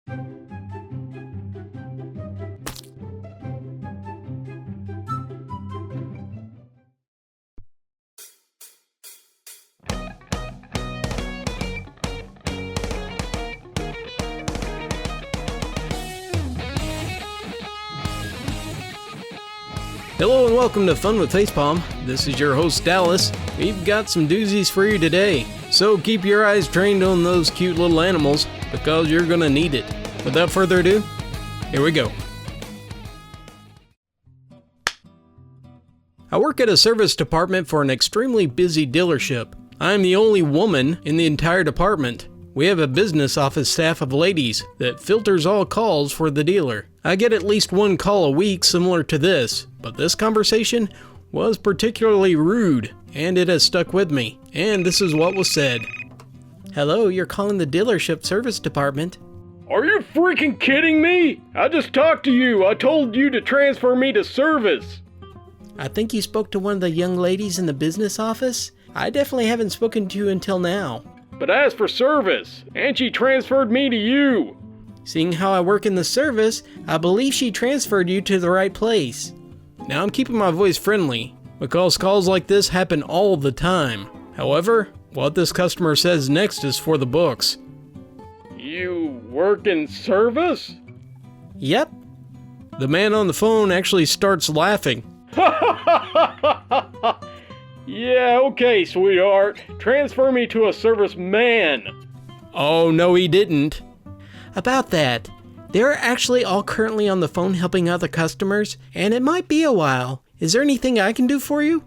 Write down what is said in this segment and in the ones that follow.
Hello and welcome to Fun With Facepalm. This is your host Dallas. We've got some doozies for you today, so keep your eyes trained on those cute little animals because you're gonna need it. Without further ado, here we go. I work at a service department for an extremely busy dealership. I'm the only woman in the entire department. We have a business office staff of ladies that filters all calls for the dealer. I get at least one call a week similar to this, but this conversation was particularly rude, and it has stuck with me. And this is what was said. Hello, you're calling the dealership service department. Are you freaking kidding me? I just talked to you. I told you to transfer me to service. I think you spoke to one of the young ladies in the business office. I definitely haven't spoken to you until now. But I asked for service, and she transferred me to you. Seeing how I work in the service, I believe she transferred you to the right place. Now I'm keeping my voice friendly, because calls like this happen all the time. However, what this customer says next is for the books. You work in service? Yep. The man on the phone actually starts laughing. Yeah, okay, sweetheart. Transfer me to a service man. Oh, no he didn't. About that, they're actually all currently on the phone helping other customers, and it might be a while. Is there anything I can do for you?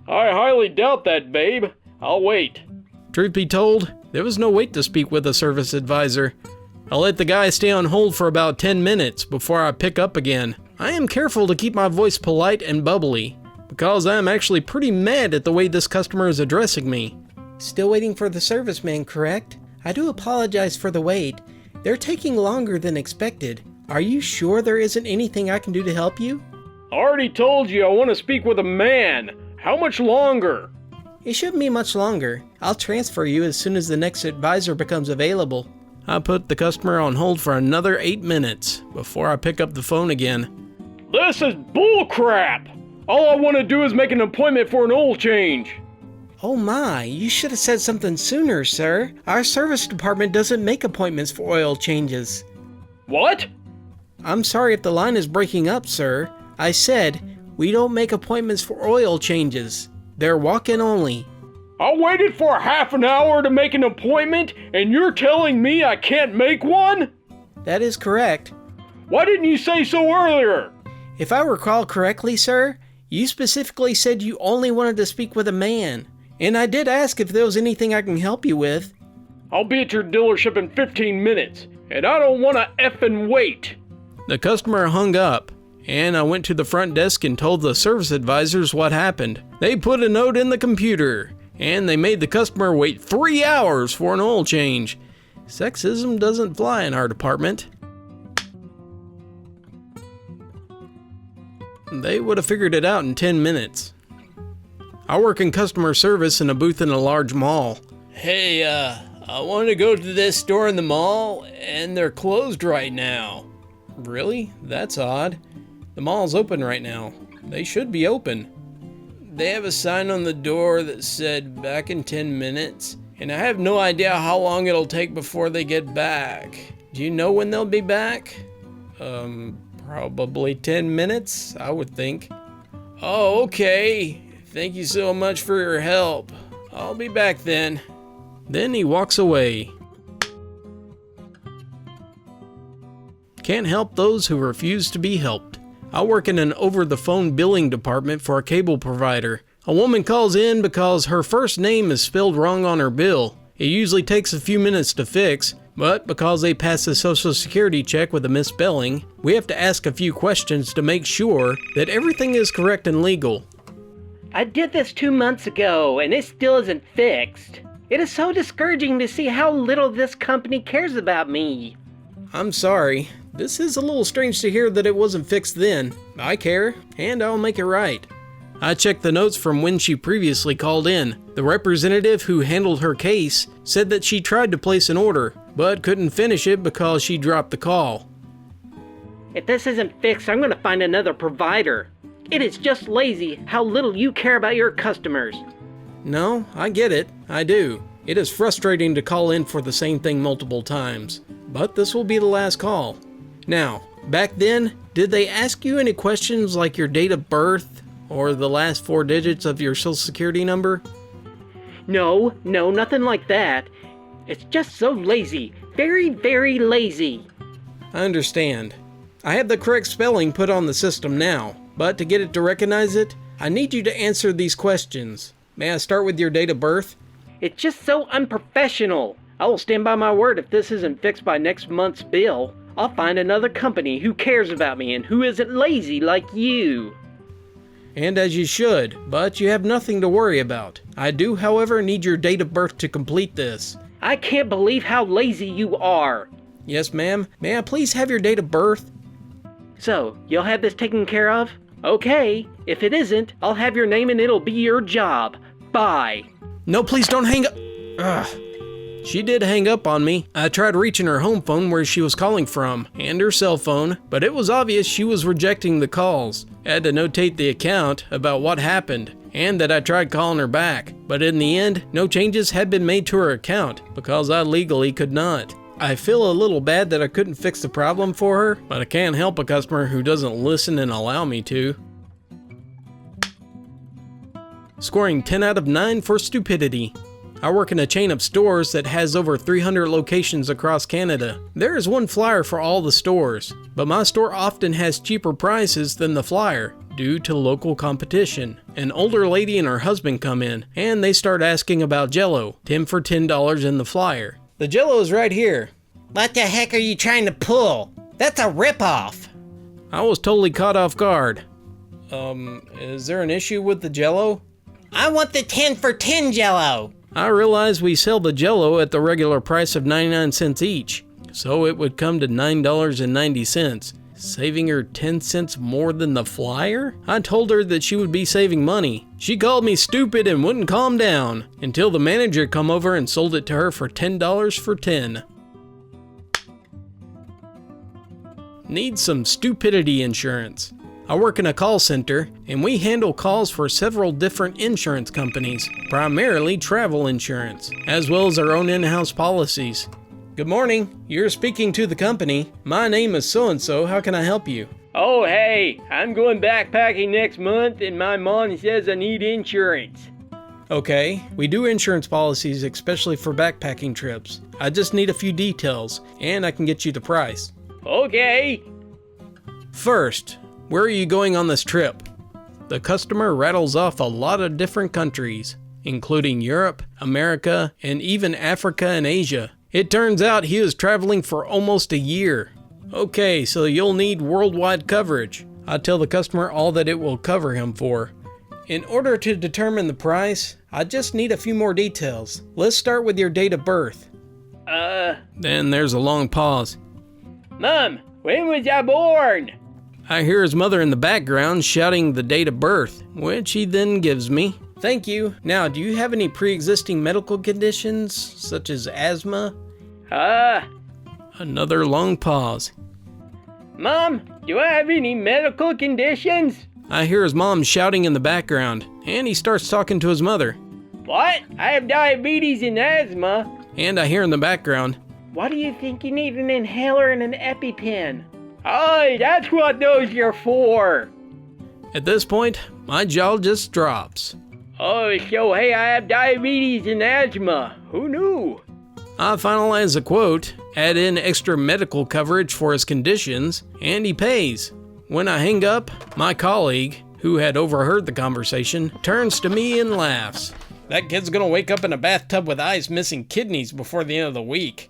I highly doubt that, babe. I'll wait. Truth be told, there was no wait to speak with a service advisor. I let the guy stay on hold for about 10 minutes before I pick up again. I am careful to keep my voice polite and bubbly, because I'm actually pretty mad at the way this customer is addressing me. Still waiting for the serviceman, correct? I do apologize for the wait. They're taking longer than expected. Are you sure there isn't anything I can do to help you? I already told you I want to speak with a man. How much longer? It shouldn't be much longer. I'll transfer you as soon as the next advisor becomes available. I put the customer on hold for another 8 minutes before I pick up the phone again. This is bullcrap! All I want to do is make an appointment for an oil change. Oh my, you should have said something sooner, sir. Our service department doesn't make appointments for oil changes. What? I'm sorry if the line is breaking up, sir. I said, we don't make appointments for oil changes. They're walk-in only. I waited for half an hour to make an appointment, and you're telling me I can't make one? That is correct. Why didn't you say so earlier? If I recall correctly, sir, you specifically said you only wanted to speak with a man. And I did ask if there was anything I can help you with. I'll be at your dealership in 15 minutes, and I don't want to effing wait. The customer hung up, and I went to the front desk and told the service advisors what happened. They put a note in the computer, and they made the customer wait 3 hours for an oil change. Sexism doesn't fly in our department. They would have figured it out in 10 minutes. I work in customer service in a booth in a large mall. Hey, I want to go to this store in the mall, and they're closed right now. Really? That's odd. The mall's open right now. They should be open. They have a sign on the door that said back in 10 minutes, and I have no idea how long it'll take before they get back. Do you know when they'll be back? Probably 10 minutes, I would think. Oh, okay. Thank you so much for your help. I'll be back then. Then he walks away. Can't help those who refuse to be helped. I work in an over-the-phone billing department for a cable provider. A woman calls in because her first name is spelled wrong on her bill. It usually takes a few minutes to fix, but because they pass the Social Security check with a misspelling, we have to ask a few questions to make sure that everything is correct and legal. I did this 2 months ago, and it still isn't fixed. It is so discouraging to see how little this company cares about me. I'm sorry. This is a little strange to hear that it wasn't fixed then. I care, and I'll make it right. I checked the notes from when she previously called in. The representative who handled her case said that she tried to place an order, but couldn't finish it because she dropped the call. If this isn't fixed, I'm going to find another provider. It is just lazy how little you care about your customers. No, I get it. I do. It is frustrating to call in for the same thing multiple times, but this will be the last call. Now, back then, did they ask you any questions like your date of birth or the last 4 digits of your social security number? No, nothing like that. It's just so lazy. Very, very lazy. I understand. I have the correct spelling put on the system now, but to get it to recognize it, I need you to answer these questions. May I start with your date of birth? It's just so unprofessional. I will stand by my word if this isn't fixed by next month's bill. I'll find another company who cares about me and who isn't lazy like you. And as you should, but you have nothing to worry about. I do, however, need your date of birth to complete this. I can't believe how lazy you are. Yes, ma'am. May I please have your date of birth? So, you'll have this taken care of? Okay. If it isn't, I'll have your name and it'll be your job. Bye. No, please don't hang up. Ugh. She did hang up on me. I tried reaching her home phone where she was calling from, and her cell phone, but it was obvious she was rejecting the calls. I had to notate the account about what happened, and that I tried calling her back. But in the end, no changes had been made to her account, because I legally could not. I feel a little bad that I couldn't fix the problem for her, but I can't help a customer who doesn't listen and allow me to. Scoring 10 out of 9 for stupidity. I work in a chain of stores that has over 300 locations across Canada. There is one flyer for all the stores, but my store often has cheaper prices than the flyer due to local competition. An older lady and her husband come in, and they start asking about Jell-O, 10 for $10 in the flyer. The Jell-O is right here. What the heck are you trying to pull? That's a ripoff. I was totally caught off guard. Is there an issue with the Jell-O? I want the 10 for 10 Jell-O. I realize we sell the Jell-O at the regular price of 99 cents each, so it would come to $9.90, saving her 10 cents more than the flyer? I told her that she would be saving money. She called me stupid and wouldn't calm down, until the manager come over and sold it to her for $10 for 10. Need some stupidity insurance. I work in a call center, and we handle calls for several different insurance companies, primarily travel insurance, as well as our own in-house policies. Good morning. You're speaking to the company. My name is so-and-so. How can I help you? Oh, hey, I'm going backpacking next month and my mom says I need insurance. Okay, we do insurance policies especially for backpacking trips. I just need a few details, and I can get you the price. Okay. First, where are you going on this trip? The customer rattles off a lot of different countries, including Europe, America, and even Africa and Asia. It turns out he was traveling for almost a year. Okay, so you'll need worldwide coverage. I tell the customer all that it will cover him for. In order to determine the price, I just need a few more details. Let's start with your date of birth. Then there's a long pause. Mom, when was I born? I hear his mother in the background shouting the date of birth, which he then gives me. Thank you. Now, do you have any pre-existing medical conditions, such as asthma? Another long pause. Mom, do I have any medical conditions? I hear his mom shouting in the background, and he starts talking to his mother. What? I have diabetes and asthma. And I hear in the background, Why do you think you need an inhaler and an EpiPen? Oh, that's what those are for. At this point, my jaw just drops. Oh, so hey, I have diabetes and asthma. Who knew? I finalize the quote, add in extra medical coverage for his conditions, and he pays. When I hang up, my colleague, who had overheard the conversation, turns to me and laughs. That kid's gonna wake up in a bathtub with eyes missing kidneys before the end of the week.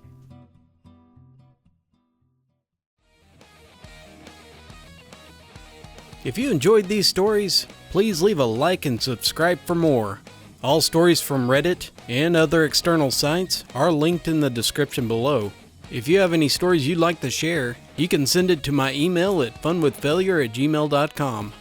If you enjoyed these stories, please leave a like and subscribe for more. All stories from Reddit and other external sites are linked in the description below. If you have any stories you'd like to share, you can send it to my email at funwithfailure@gmail.com.